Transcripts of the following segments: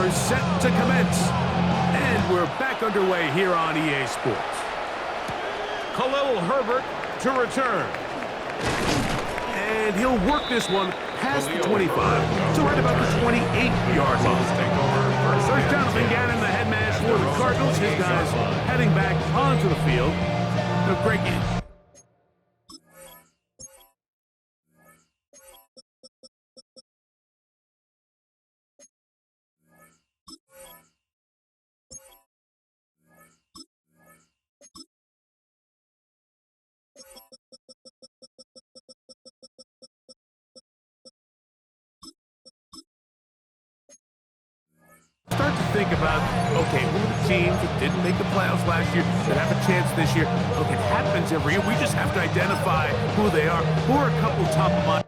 hour is set to commence. And we're back underway here on EA Sports. Khalil Herbert to return. And he'll work this one past the 25 to right about the 28-yard line. First down, Gannon, the head man for the Cardinals. His guys heading back onto the field. A great game. Start to think about, okay, who are the teams that didn't make the playoffs last year that have a chance this year? Look, it happens every year. We just have to identify who they are. Who are a couple top of mind?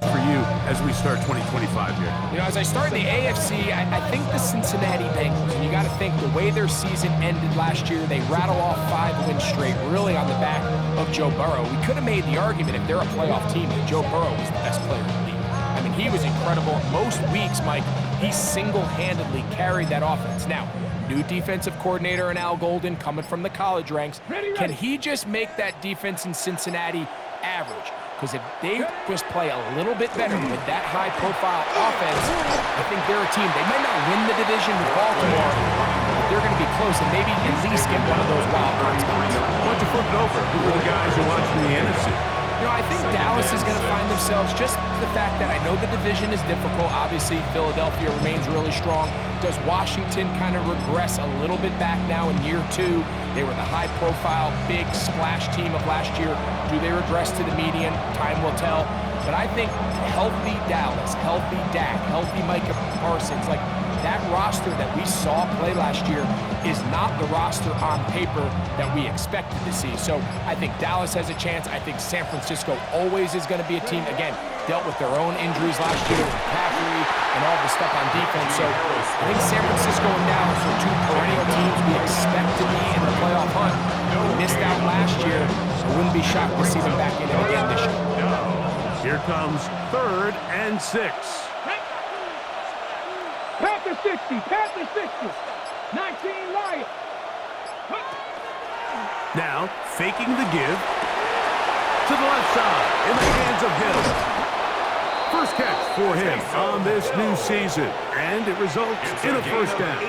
For you as we start 2025 here? You know, as I start in the AFC, I think the Cincinnati Bengals, and you got to think the way their season ended last year, they rattle off 5 wins straight, really on the back of Joe Burrow. We could have made the argument if they're a playoff team that Joe Burrow was the best player in the league. I mean, he was incredible. Most weeks, Mike, he single-handedly carried that offense. Now, new defensive coordinator in Al Golden coming from the college ranks. Can he just make that defense in Cincinnati average? Because if they just play a little bit better with that high-profile offense, I think they're a team. They might not win the division with Baltimore, but they're going to be close and maybe at least get one of those wild card spots. Why don't you flip it over? Who are the guys you're watching in the NFC? You know, I think Dallas is going to find themselves, just the fact that I know the division is difficult. Obviously, Philadelphia remains really strong. Does Washington kind of regress a little bit back now in year 2? They were the high-profile, big splash team of last year. Do they regress to the median? Time will tell. But I think healthy Dallas, healthy Dak, healthy Micah Parsons, like that roster that we saw play last year is not the roster on paper that we expected to see. So I think Dallas has a chance. I think San Francisco always is going to be a team, again, dealt with their own injuries last year with McCaffrey and all the stuff on defense. So I think San Francisco and Dallas are 2 perennial teams we expect to be in the playoff hunt. We missed out last year. I wouldn't be shocked to see them back in it again this year. Here comes 3rd and 6. Panther 60, Panther 60, 19 Lions. Now, faking the give to the left side in the hands of Hill. First catch for him on this new season, and it results in a first down.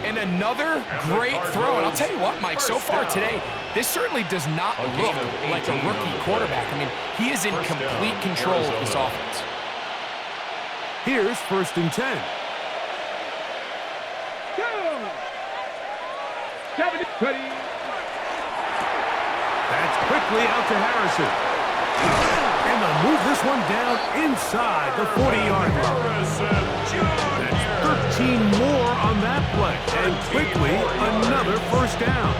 And another great throw. And I'll tell you what, Mike, so far today, this certainly does not look like a rookie quarterback. I mean, he is in complete control of this offense. Here's 1st and 10. That's quickly out to Harrison. And they'll move this one down inside the 40-yard line. That's 13 more on that play. And quickly, another first down.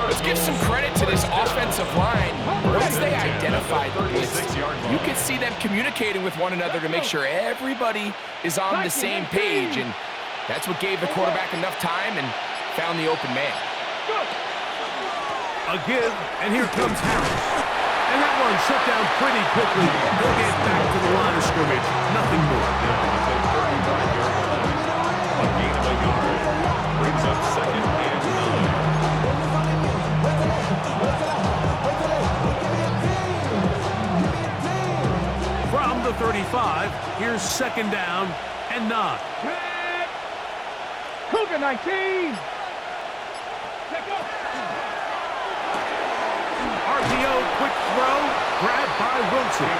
Let's give some credit to this offensive line. Once they identified the blitz, you can see them communicating with one another to make sure everybody is on the same page. And that's what gave the quarterback enough time and found the open man. A give, and here comes Harris. And that one shut down pretty quickly. They'll get back to the line of scrimmage. Nothing more. A gain of a yard brings up 2nd and 9. From the 35, here's 2nd down and 9. Cougar 19. RPO, quick throw, grabbed by Wilson.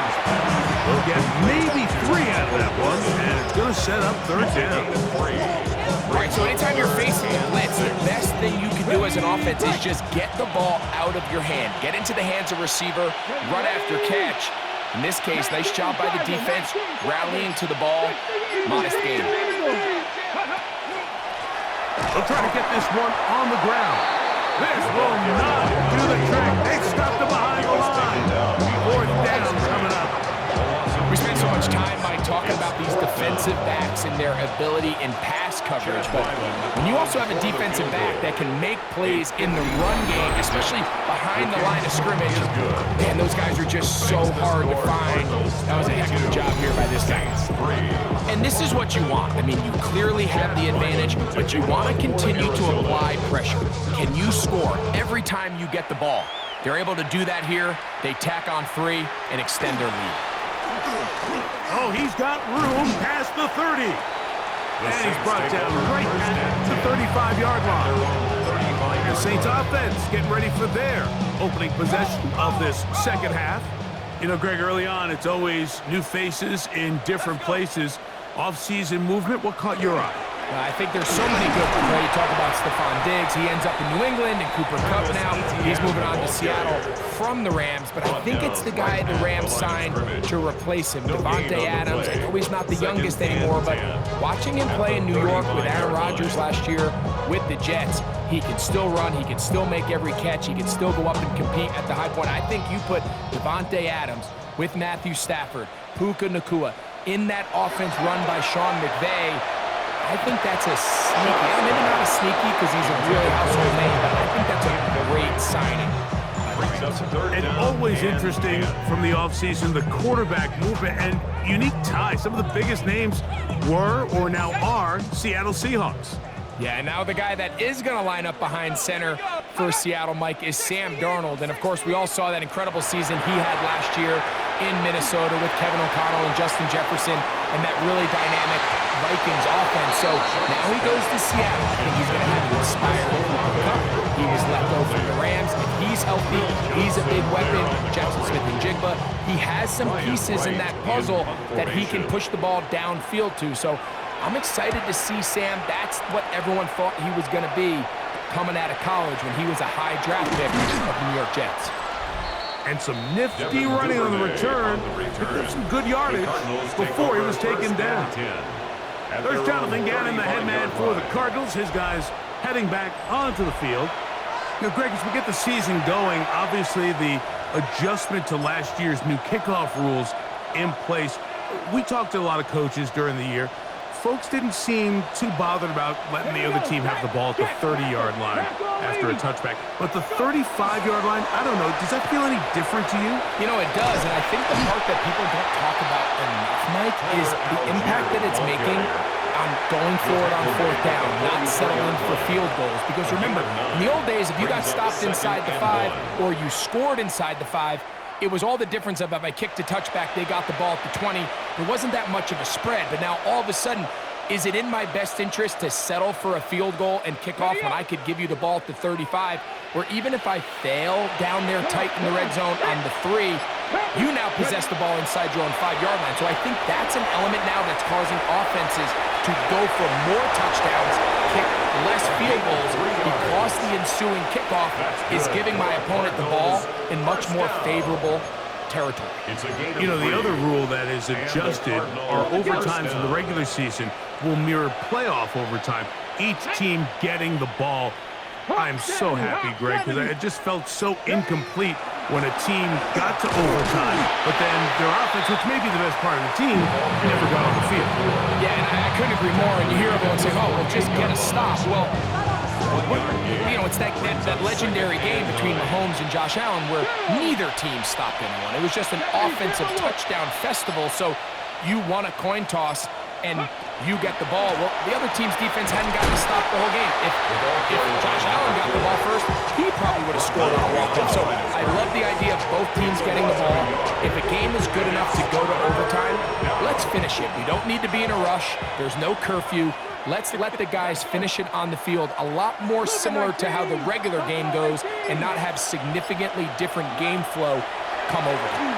They'll get maybe 3 out of that one, and it's going to set up 3rd down. All right, so anytime you're facing a blitz, the best thing you can do as an offense is just get the ball out of your hand. Get into the hands of receiver, run after catch. In this case, nice job by the defense, rallying to the ball. Modest gain. They'll try to get this one on the ground. This will not do the trick. They stopped him behind the line. 4th down coming up. We spend so much time, Mike, talking about these defensive backs and their ability in pass coverage, but when you also have a defensive back that can make plays in the run game, especially behind the line of scrimmage, man, those guys are just so hard to find. That was a heck of a job here by this guy. And this is what you want. I mean, you clearly have the advantage, but you want to continue to apply pressure. Can you score every time you get the ball? They're able to do that here. They tack on 3 and extend their lead. Oh, he's got room past the 30. And he's brought down right at the 35-yard line. The Saints offense getting ready for their opening possession of this second half. You know, Greg, early on, it's always new faces in different places. Off-season movement, what caught your eye? I think there's so many good ones. You talk about Stephon Diggs. He ends up in New England, and Cooper Kupp now. He's moving on to Seattle from the Rams, but I think it's the guy the Rams signed to replace him, Davante Adams. I know he's not the youngest anymore, but watching him play in New York with Aaron Rodgers last year with the Jets, he can still run, he can still make every catch, he can still go up and compete at the high point. I think you put Davante Adams with Matthew Stafford, Puka Nacua, in that offense run by Sean McVay. I think that's a sneaky, maybe not a sneaky because he's a really household name, but I think that's a great signing. And always interesting from the offseason, the quarterback movement and unique ties. Some of the biggest names were or now are Seattle Seahawks. Yeah, and now the guy that is going to line up behind center for Seattle, Mike, is Sam Darnold. And, of course, we all saw that incredible season he had last year in Minnesota with Kevin O'Connell and Justin Jefferson and that really dynamic Vikings offense. So now he goes to Seattle. I think he's going to have an inspiring Cup. He was let go from the Rams. If he's healthy, he's a big weapon. Jackson Smith-Njigba, he has some pieces in that puzzle that he can push the ball downfield to. So I'm excited to see Sam. That's what everyone thought he was going to be coming out of college when he was a high draft pick of the New York Jets. And some nifty running on the return. Picked up some good yardage before he was taken down. There's Jonathan Gannon, the head man for the Cardinals. His guys heading back onto the field. You know, Greg, as we get the season going, obviously the adjustment to last year's new kickoff rules in place. We talked to a lot of coaches during the year. Folks didn't seem too bothered about letting the other team have the ball at the 30-yard line after a touchback. But the 35-yard line, I don't know, does that feel any different to you? You know, it does, and I think the part that people don't talk about enough, Mike, is the impact that it's making on going forward on 4th down, not settling for field goals. Because remember, in the old days, if you got stopped inside the 5 or you scored inside the 5, it was all the difference of if I kicked a touchback, they got the ball at the 20. There wasn't that much of a spread, but now all of a sudden, is it in my best interest to settle for a field goal and kick off when I could give you the ball at the 35? Or even if I fail down there tight in the red zone on the 3, you now possess the ball inside your own 5-yard line. So I think that's an element now that's causing offenses to go for more touchdowns, kick less field goals, because the ensuing kickoff is giving my opponent the ball in much more favorable territory. You know, the other rule that is adjusted are overtimes in the regular season will mirror playoff overtime, each team getting the ball. I'm so happy, Greg, because it just felt so incomplete when a team got to overtime, but then their offense, which may be the best part of the team, never got on the field. Yeah, and I couldn't agree more, and you hear everyone say, oh, well, just get a stop. Well, you know, it's that legendary game between Mahomes and Josh Allen where neither team stopped anyone. It was just an offensive touchdown festival, so you won a coin toss, and you get the ball. Well, the other team's defense hadn't gotten to stop the whole game. If Josh Allen got the ball first, he probably would have scored on a walk-off. So I love the idea of both teams getting the ball. If a game is good enough to go to overtime, let's finish it. We don't need to be in a rush. There's no curfew. Let's let the guys finish it on the field, a lot more similar to how the regular game goes and not have significantly different game flow come overtime.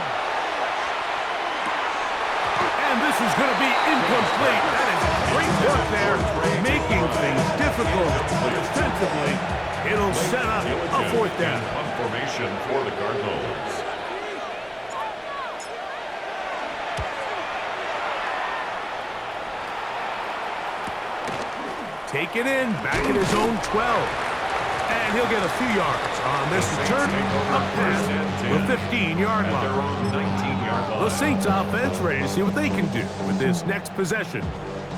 And this is going to be incomplete. That is Great work there, making things difficult. But defensively, it'll set up a fourth down. Punt formation for the Cardinals. Take it in, back at his own 12. And he'll get a few yards on this return, up past the 15-yard line. The Saints offense ready to see what they can do with this next possession.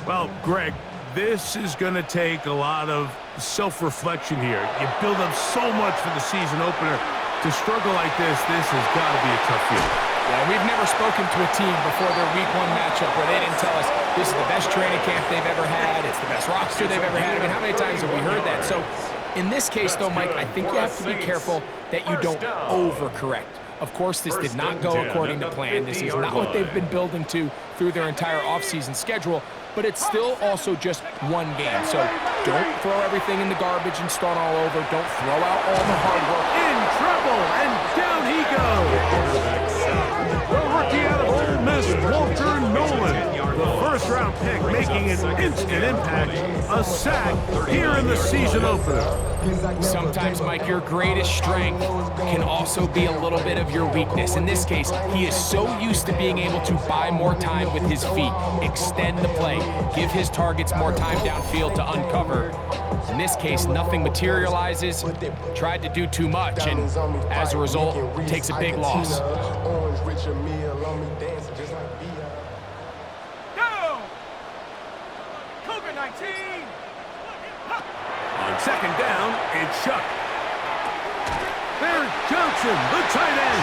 Well, Greg, this is going to take a lot of self-reflection here. You build up so much for the season opener. To struggle like this has got to be a tough year. Yeah, we've never spoken to a team before their Week 1 matchup where they didn't tell us this is the best training camp they've ever had, it's the best roster they've ever had. I mean, how many times have we heard that? So in this case, though, Mike, I think you have to be careful that you don't overcorrect. Of course, this did not go according to plan. This is not what they've been building to through their entire offseason schedule, but it's still also just one game. So don't throw everything in the garbage and start all over. Don't throw out all the hard work. In trouble, and down he goes. The rookie out of Ole Miss, Walter Nolan. The first-round pick making an instant impact. A sack here in the season opener. Sometimes, Mike, your greatest strength can also be a little bit of your weakness. In this case, he is so used to being able to buy more time with his feet, extend the play, give his targets more time downfield to uncover. In this case, nothing materializes, tried to do too much, and as a result, takes a big loss. On second down, it's Chuck. There's Johnson, the tight end.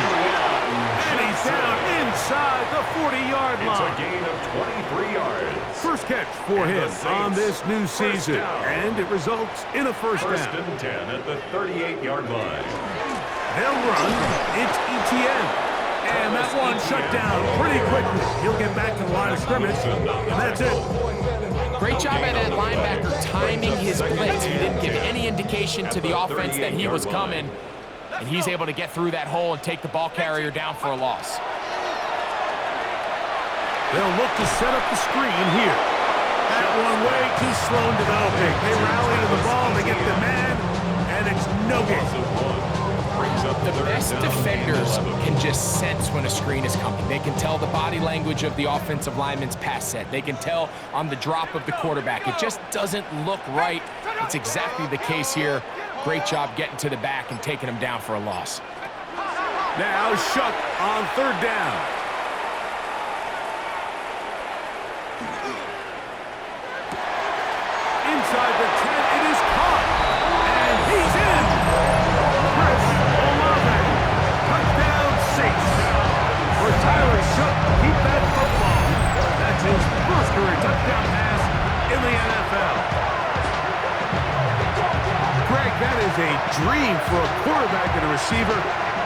And he's down inside the 40-yard line. It's a gain of 23 yards. First catch for him on this new season. And it results in a first down. First and 10 at the 38-yard line. They'll run. It's ETN. And that one shut down pretty quickly. He'll get back to the line of scrimmage. And that's it. Great job by that linebacker timing his blitz. He didn't give any indication to the offense that he was coming. And he's able to get through that hole and take the ball carrier down for a loss. They'll look to set up the screen here. That one way too slow in developing. They rally to the ball, they get the man, and it's no good. The best defenders can just sense when a screen is coming. They can tell the body language of the offensive lineman's pass set. They can tell on the drop of the quarterback. It just doesn't look right. It's exactly the case here. Great job getting to the back and taking him down for a loss. Now Shuck on third down. Inside the 10, it is caught. And he's in. Chris Olave. Touchdown 6. For Tyler Shuck to keep that football. That's his first career touchdown pass in the NFL. Greg, that is a dream for a quarterback and a receiver.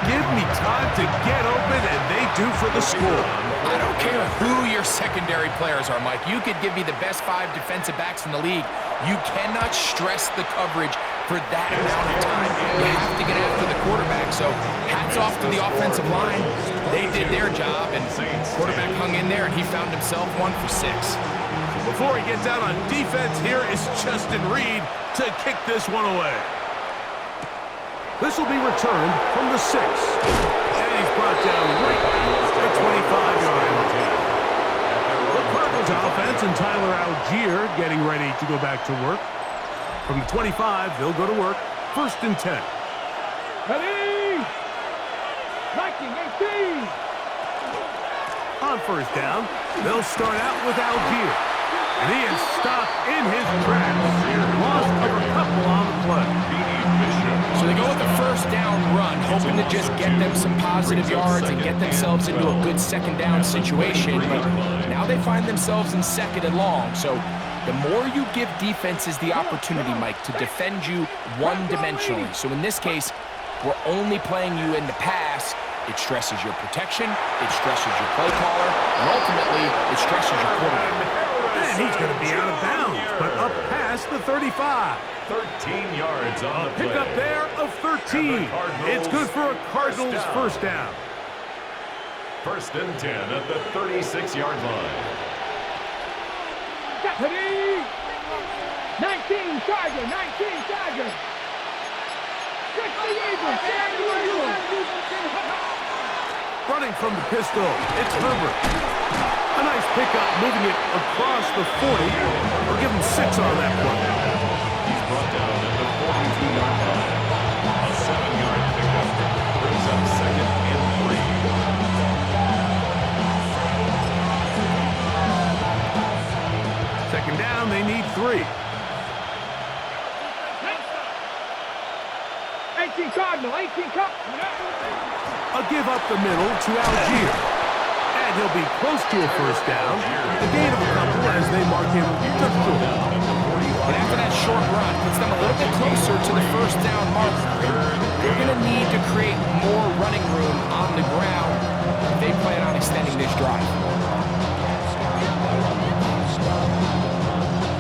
Give me time to get open, and they do for the score. I don't care who your secondary players are, Mike. You could give me the best 5 defensive backs in the league. You cannot stress the coverage for that amount of time. You have to get after the quarterback. So hats off to the offensive line. They did their job, and quarterback hung in there, and he found himself 1 for 6. Before he gets out on defense, here is Justin Reed to kick this one away. This will be returned from the 6. And he's brought down right at the 25-yard line. The Cardinals offense and Tyler Algier getting ready to go back to work. From the 25, they'll go to work. First and 10. Ready! 19-18. On first down, they'll start out with Algier. And he is stopped in his tracks. Lost of a couple on the play. So they go with the first down run, hoping to just get them some positive yards and get themselves into a good second down situation. But now they find themselves in second and long. So the more you give defenses the opportunity, Mike, to defend you one-dimensionally. So in this case, we're only playing you in the pass. It stresses your protection, it stresses your play caller, and ultimately, it stresses your quarterback. And he's going to be out of bounds, but up past the 35. 13 yards on the play. Pick up there of 13. It's good for a Cardinals first down. First and 10 at the 36-yard line. Ready! 19 Charger, 19 Charger. 60 Eagles, 60 Eagles. Running from the pistol, it's Herbert. A nice pickup, moving it across the 40. We'll give him 6 on that one. He's brought down at the 42-yard line. A 7-yard pickup brings up 2nd and 3. Second down, they need 3. 18 Cardinal, 18 Cardinal. A give up the middle to Algier. And he'll be close to a first down. The gain of a couple as they mark him just short. And after that short run, puts them a little bit closer to the first down marker. They're going to need to create more running room on the ground if they plan on extending this drive.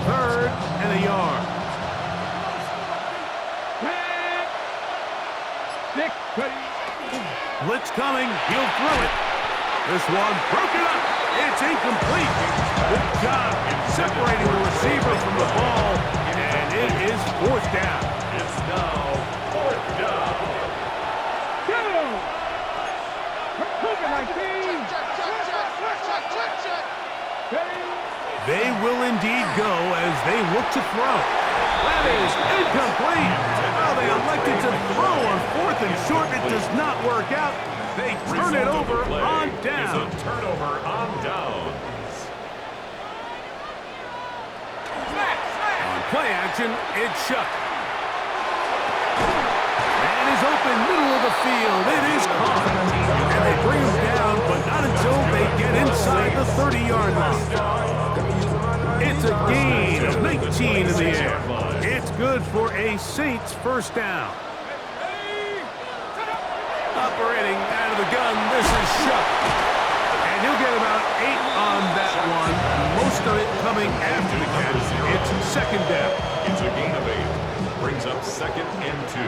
3rd and a yard. 6, 20. Blitz coming. He'll throw it. This one broken up. It's incomplete. Good job separating the receiver from the ball. And it is 4th down. It's now 4th down. 2. They will indeed go as they look to throw. That is incomplete. Oh, they elected to throw on 4th and short. It does not work out. They turn it over on down. It's a turnover on downs. On play action, it's Shuck. Man is open, middle of the field. It is caught. And they bring him down, but not until they get inside the 30-yard line. It's a gain of 19 in the air. It's good for a Saints first down. Operating out of the gun, this is Shuck. And he'll get about 8 on that one. Most of it coming after the catch. It's 2nd down. It's a gain of 8. Brings up 2nd and 2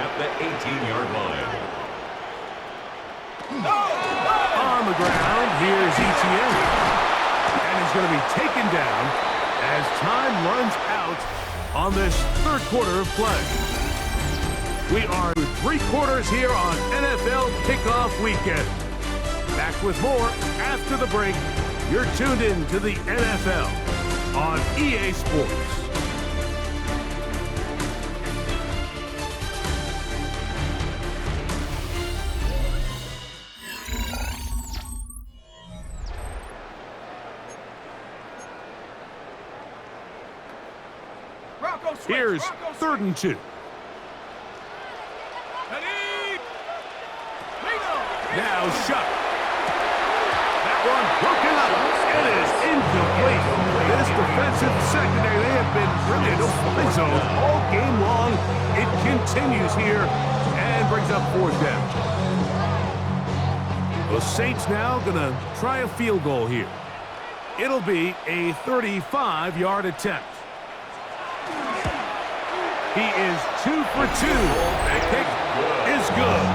at the 18-yard line. On the ground, here's ETN. And he's going to be taken down as time runs out on this 3rd quarter of play. We are 3 quarters here on NFL Kickoff Weekend. Back with more after the break. You're tuned in to the NFL on EA Sports. Here's 3rd and 2. Now Shuck. That one broken up. It is incomplete. This defensive secondary, they have been really in a fly zone all game long. It continues here and brings up 4th down. The Saints now going to try a field goal here. It'll be a 35-yard attempt. He is 2 for 2. That kick is good.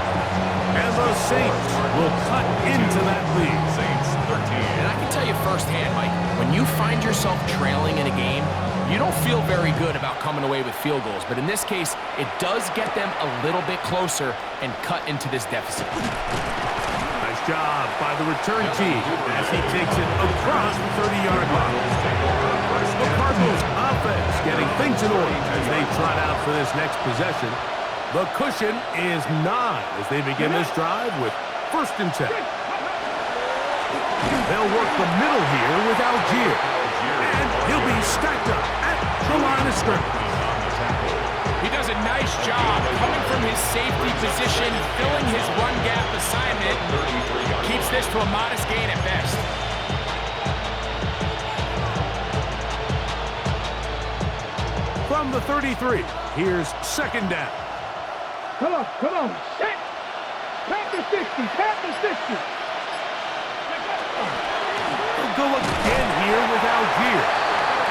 And the Saints will cut into that lead. Saints 13. And I can tell you firsthand, Mike, when you find yourself trailing in a game, you don't feel very good about coming away with field goals. But in this case, it does get them a little bit closer and cut into this deficit. Nice job by the return team as he takes it across the 30-yard line. The Cardinals offense getting things in order as they trot out for this next possession. The cushion is 9 as they begin this drive with 1st and 10. They'll work the middle here with Algier. And he'll be stacked up at the line of scrimmage. He does a nice job coming from his safety position, filling his run gap assignment. Keeps this to a modest gain at best. From the 33, here's 2nd down. Come on. Set. Panther 60, Panther 60. He'll go again here with Algier.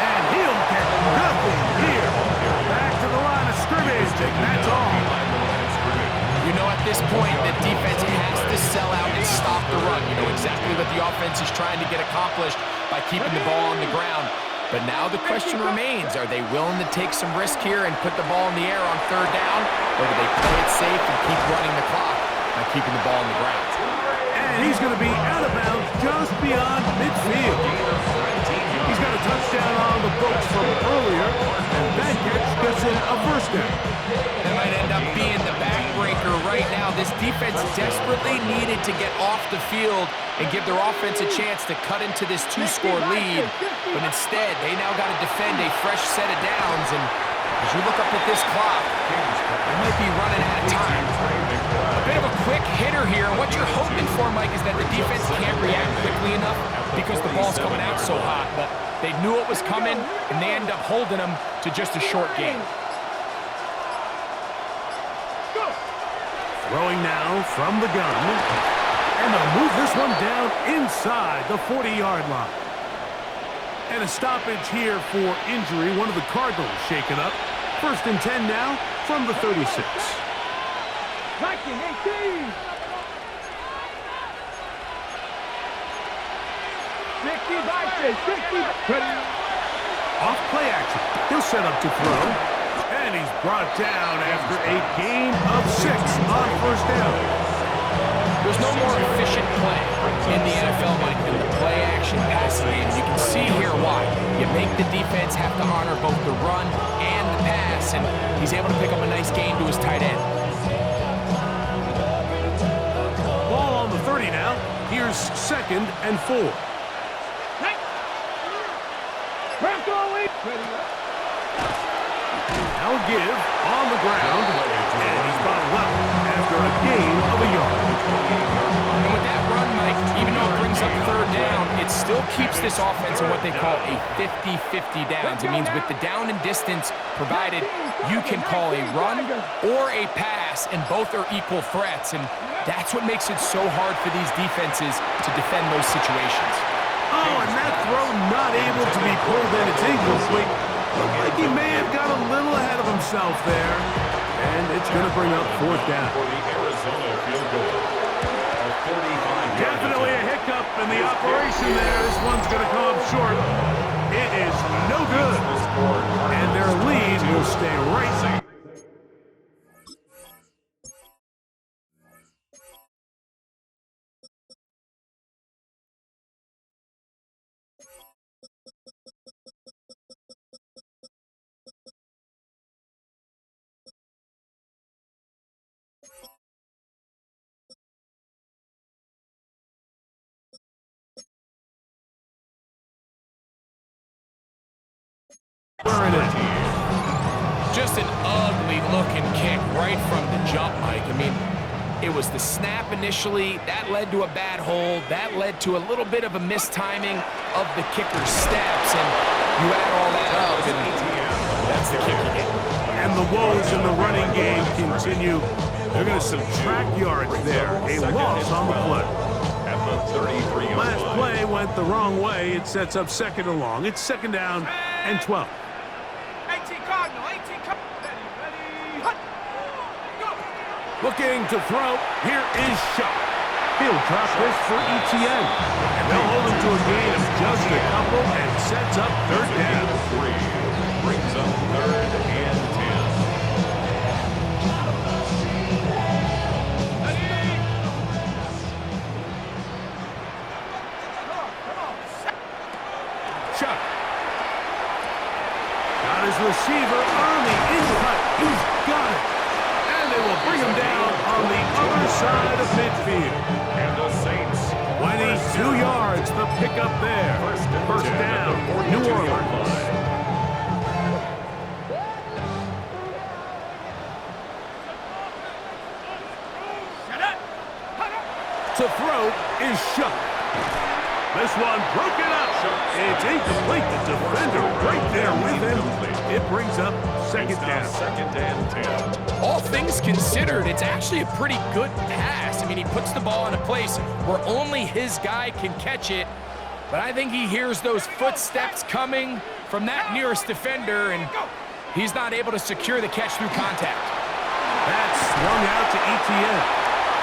And he'll get nothing here. Back to the line of scrimmage, and that's all. You know, at this point, the defense has to sell out and stop the run. You know exactly what the offense is trying to get accomplished by keeping the ball on the ground. But now the question remains, are they willing to take some risk here and put the ball in the air on third down, or do they play it safe and keep running the clock by keeping the ball on the ground? And he's going to be out of bounds just beyond midfield. He's got a touchdown on the books from earlier, and that catch gets him a first down. That might end up being the backbreaker right now. This defense desperately needed to get off the field and give their offense a chance to cut into this two-score lead. But instead, they now got to defend a fresh set of downs. And as you look up at this clock, they might be running out of time. A bit of a quick hitter here. And what you're hoping for, Mike, is that the defense can't react quickly enough because the ball's coming out so hot. But they knew it was coming, and they end up holding them to just a short game. Throwing now from the gun. And they'll move this one down inside the 40-yard line. And a stoppage here for injury. One of the Cardinals shaken up. 1st and 10 now from the 36. Blocking 18. 60 boxes, 60. Off play action. He'll set up to throw. And he's brought down after a gain of 6 on 1st down. There's no more efficient play in the NFL, Mike, than the play-action passing game. You can see here why. You make the defense have to honor both the run and the pass, and he's able to pick up a nice gain to his tight end. Ball on the 30 now. Here's 2nd and 4. Now a give on the ground, and he's bottled up after a gain of a yard. And with that run, Mike, even though it brings up 3rd down, it still keeps this offense in what they call a 50-50 downs. It means with the down and distance provided, you can call a run or a pass, and both are equal threats. And that's what makes it so hard for these defenses to defend those situations. Oh, and that throw not able to be pulled in. It's incomplete. Looked like he may have got a little ahead of himself there. And it's going to bring up 4th down. For the Arizona field goal. A 45-yard Definitely a hiccup in the operation there. This one's going to come up short. It is no good. And their lead will stay right. Where it is. Just an ugly-looking kick right from the jump, Mike. I mean, it was the snap initially. That led to a bad hold. That led to a little bit of a mistiming of the kicker's steps. And you add all that up, and that's the kick you get. And the woes in the running game continue. They're going to subtract yards there. A loss on the play. At the 33-yard line. Last play went the wrong way. It sets up 2nd and long. It's 2nd down and 12. 18 Cardinal, 18 Cardinal. Ready, go. Looking to throw. Here is Shuck. He'll drop this for ETN. And they'll hold him to a gain of just a couple and sets up 3rd down. 3 brings up 3rd and 10. Chuck. Got his receiver on the in-cut. He's got it. And they will bring him down on the other side of midfield. And the Saints. 22 yards, the pickup there. First down, New Orleans. To throw is Shuck. This one broken up. It's incomplete. The defender right there with him. It brings up 2nd down. 2nd and 10. All things considered, it's actually a pretty good pass. I mean, he puts the ball in a place where only his guy can catch it. But I think he hears those footsteps coming from that nearest defender, and he's not able to secure the catch through contact. That's swung out to ETN.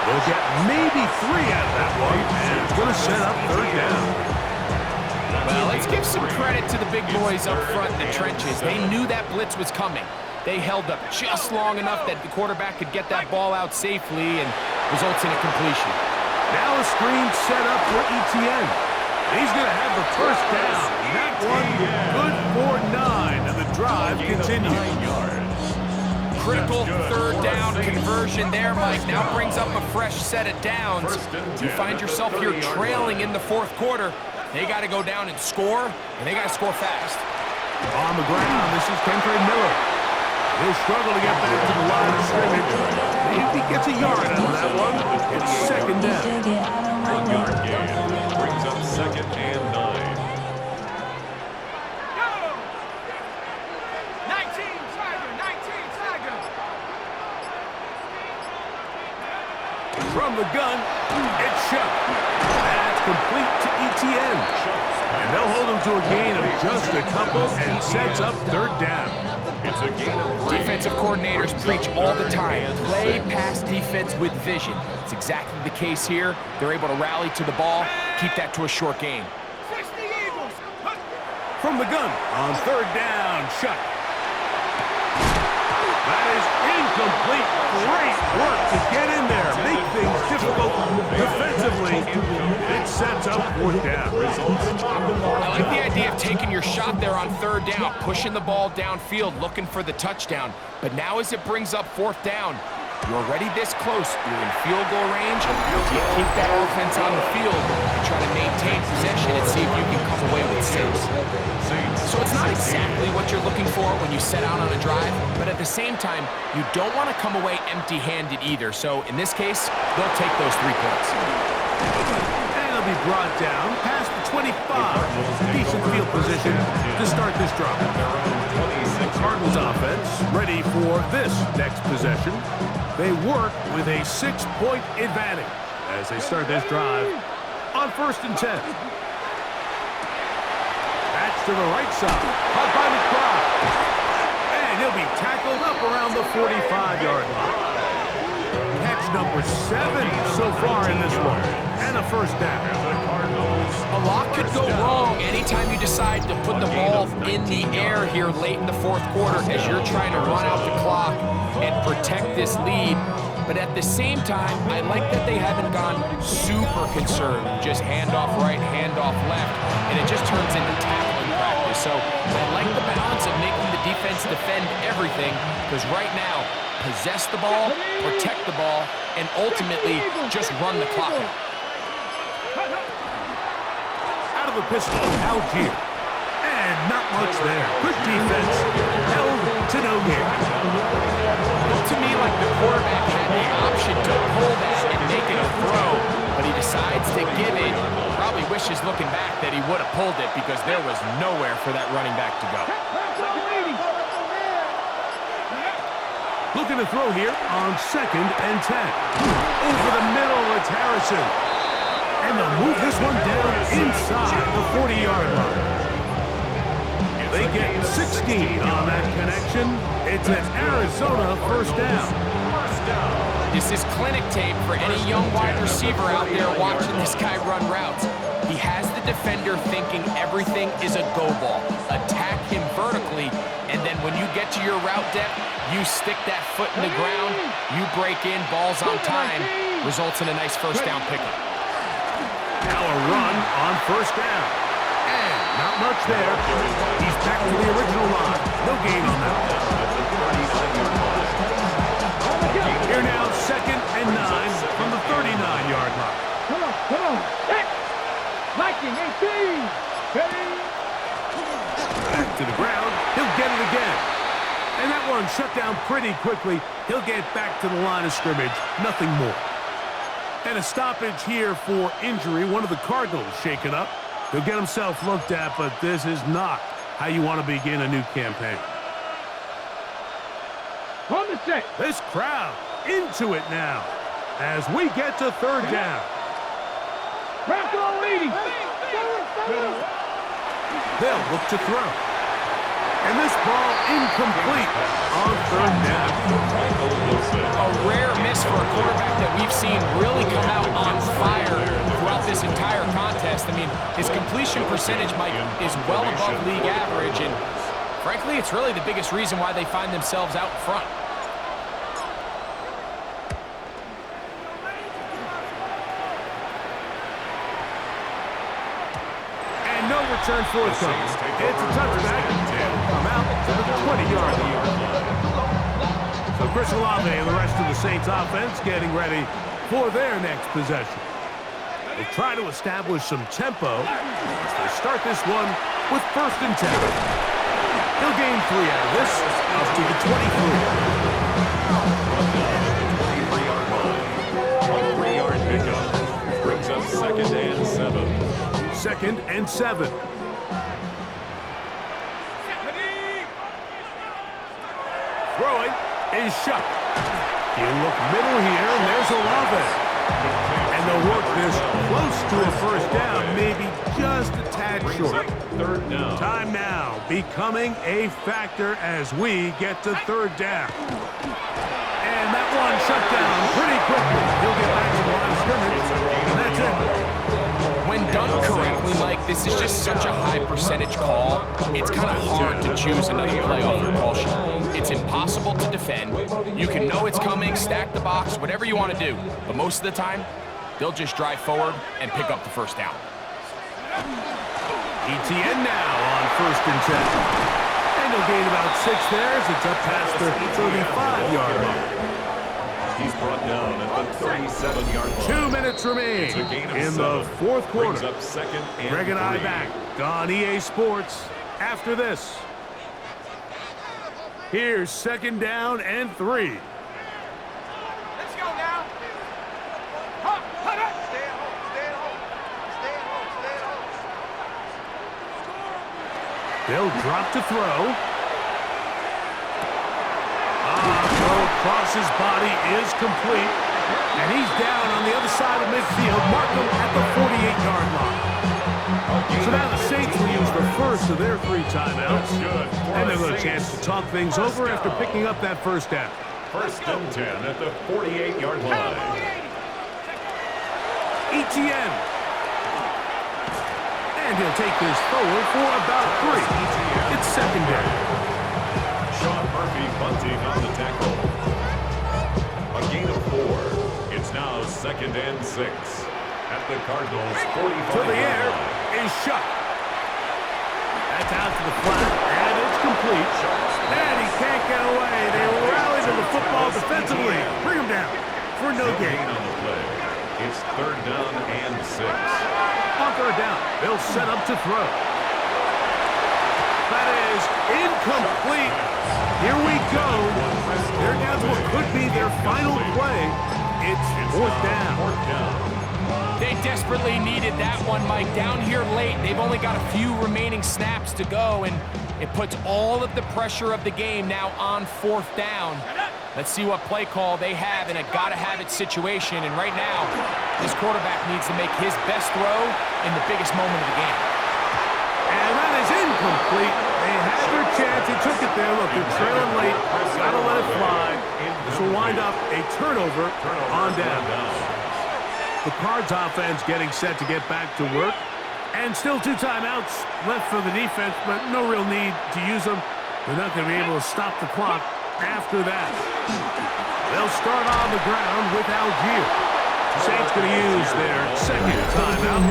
They'll get maybe 3 out of that one, and it's going to set up 3rd down. Well, let's give some credit to the big boys up front in the trenches. They knew that blitz was coming. They held up just long enough that the quarterback could get that ball out safely and results in a completion. Now a screen set up for Etienne. He's going to have the first down. That one good for 9, and the drive continues. Critical third down conversion there, Mike. Now brings up a fresh set of downs. You find yourself here trailing in the fourth quarter. They got to go down and score, and they got to score fast. On the ground, this is Kendra Miller. He'll struggle to get back to the line of scrimmage. Maybe he gets a yard out of that one. It's second down. 1 yard gain. Brings up second and 9. From the gun, it's Shuck. That's complete to Etienne. And they'll hold him to a gain of just a couple and sets up third down. It's a gain of 3. Defensive coordinators preach all the time, play pass defense with vision. It's exactly the case here. They're able to rally to the ball, keep that to a short gain. From the gun, on third down, Shuck. That is incomplete. Great work to get in there. Make things difficult defensively. It sets up fourth down. I like the idea of taking your shot there on third down, pushing the ball downfield, looking for the touchdown. But now as it brings up fourth down, you're already this close. You're in field goal range. You keep that offense on the field and try to maintain possession and see if you can come away with 6. So it's not exactly what you're looking for when you set out on a drive, but at the same time, you don't want to come away empty-handed either. So in this case, they'll take those 3 points. And he'll be brought down past the 25. Decent field position to start this drive. Cardinals offense ready for this next possession. They work with a 6-point advantage as they start this drive on 1st and 10. That's to the right side. Caught by McBride. And he'll be tackled up around the 45-yard line. Catch number 7 so far in this one. And a first down. A lot could go wrong anytime you decide to put the ball in the air here late in the fourth quarter as you're trying to run out the clock and protect this lead. But at the same time, I like that they haven't gone super conservative. Just handoff right, handoff left, and it just turns into tackling practice. So I like the balance of making the defense defend everything, because right now, possess the ball, protect the ball, and ultimately just run the clock out. Out of the pistol, Algier. And not much there. Good defense. Held to no gain. Looked to me like the quarterback had the option to pull that and make it a throw, but he decides to give it. Probably wishes looking back that he would have pulled it because there was nowhere for that running back to go. Looking to throw here on 2nd and 10. Over the middle, it's Harrison. And they'll move this one down inside the 40-yard line. They get 16 on that connection. It's an Arizona first down. This is clinic tape for any young wide receiver out there watching this guy run routes. He has the defender thinking everything is a go ball. Attack him vertically, and then when you get to your route depth, you stick that foot in the ground, you break in, balls on time, results in a nice first down pickup. Now a run on first down. And not much there. He's back to the original line. No gain on that. Here now, 2nd and 9 from the 39-yard line. Come on. Viking 18. Back to the ground. He'll get it again. And that one shut down pretty quickly. He'll get back to the line of scrimmage. Nothing more. And a stoppage here for injury. One of the Cardinals shaken up. He'll get himself looked at, but this is not how you want to begin a new campaign. On the set. This crowd into it now as we get to third down. Bronco leading. They'll look to throw. And this ball incomplete on third down. A rare miss for a quarterback that we've seen really come out on fire throughout this entire contest. I mean, his completion percentage, Mike, is well above league average, and frankly, it's really the biggest reason why they find themselves out front. And no return forthcoming. It's a touchback. Come out to the 20-yard line. So Chris Olave and the rest of the Saints offense getting ready for their next possession. They try to establish some tempo as they start this one with 1st and 10. He'll gain 3 out of this, up to the 23-yard pickup. Brings up 2nd and 7. 2nd and 7. Throwing is shut. He'll look middle here, and there's Olave. And they'll work this close to a 1st down, maybe just a tad short. 3rd down. Time now becoming a factor as we get to 3rd down. And that one shut down pretty quickly. He'll get back to the line of scrimmage, and that's it. When done correctly, Mike, this is just such a high percentage call. It's kind of hard to choose another play off your call sheet. It's impossible to defend. You can know it's coming, stack the box, whatever you want to do. But most of the time, they'll just drive forward and pick up the 1st down. ETN now on 1st and 10. And he'll gain about 6 there as it's up past the 35-yard line. He's brought down at the 37-yard line. 2 minutes remain in the 4th quarter. Up 2nd and Greg and I 3. back on EA Sports after this. Here's 2nd down and 3. Let's go now. Hop, hop, hop. Stay at home, stay at home. Stay at home, stay at home. They'll drop to throw. Across his body is complete. And he's down on the other side of midfield. Mark him at the 48-yard line. So now the Saints will use the first of their 3 timeouts. And they'll have a chance to talk things over after picking up that 1st down. 1st and 10 at the 48-yard line. ETN. And he'll take this forward for about 3. It's 2nd down. Sean Murphy bunting on the tackle. A gain of 4. It's now 2nd and 6 at the Cardinals' 45. To the air is shut. That's out to the flat, and it's complete. And he can't get away. They rally to the football defensively. Bring him down for no gain. On the play. It's 3rd down and 6. On 3rd down, they'll set up to throw. That is incomplete. Here we go. They're down to what could be their final play. It's 4th down. They desperately needed that one, Mike. Down here late, they've only got a few remaining snaps to go, and it puts all of the pressure of the game now on 4th down. Let's see what play call they have in a gotta-have-it situation, and right now, this quarterback needs to make his best throw in the biggest moment of the game. And that is incomplete. They had their chance. He took it there. Look, they're trailing late. Got to let it fly. This will wind up a turnover on down. The Cards offense getting set to get back to work. And still 2 timeouts left for the defense, but no real need to use them. They're not going to be able to stop the clock after that. They'll start on the ground with Algier. Saints going to use their 2nd timeout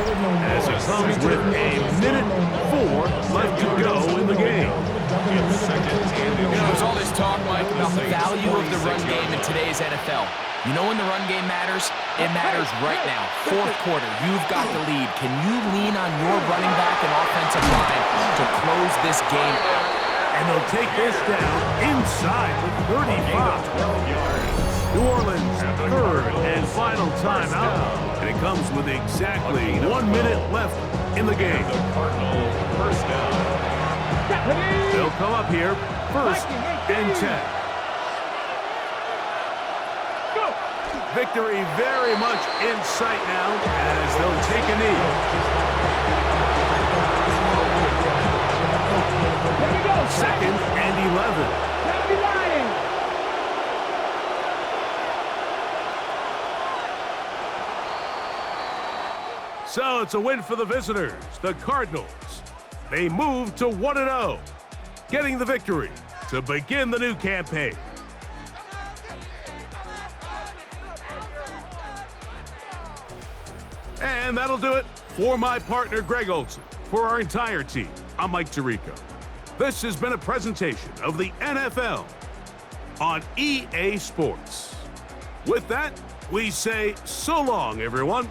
as it comes with a minute 4 left to go in the game. There's all this talk, Mike, about the value of the run game in today's NFL. You know when the run game matters? It matters right now. 4th quarter, you've got the lead. Can you lean on your running back and offensive line to close this game out? And they'll take this down inside the 35. New Orleans' 3rd and final timeout. And it comes with exactly 1 minute left in the game. The Cardinals' 1st down. They'll come up here 1st and 10. Victory very much in sight now as they'll take a knee. 2nd and 11. So it's a win for the visitors, the Cardinals. They move to 1-0, getting the victory to begin the new campaign. And that'll do it for my partner, Greg Olson. For our entire team, I'm Mike Tirico. This has been a presentation of the NFL on EA Sports. With that, we say so long, everyone.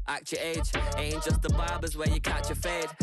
Act your age, ain't just the barbers where you catch your fade.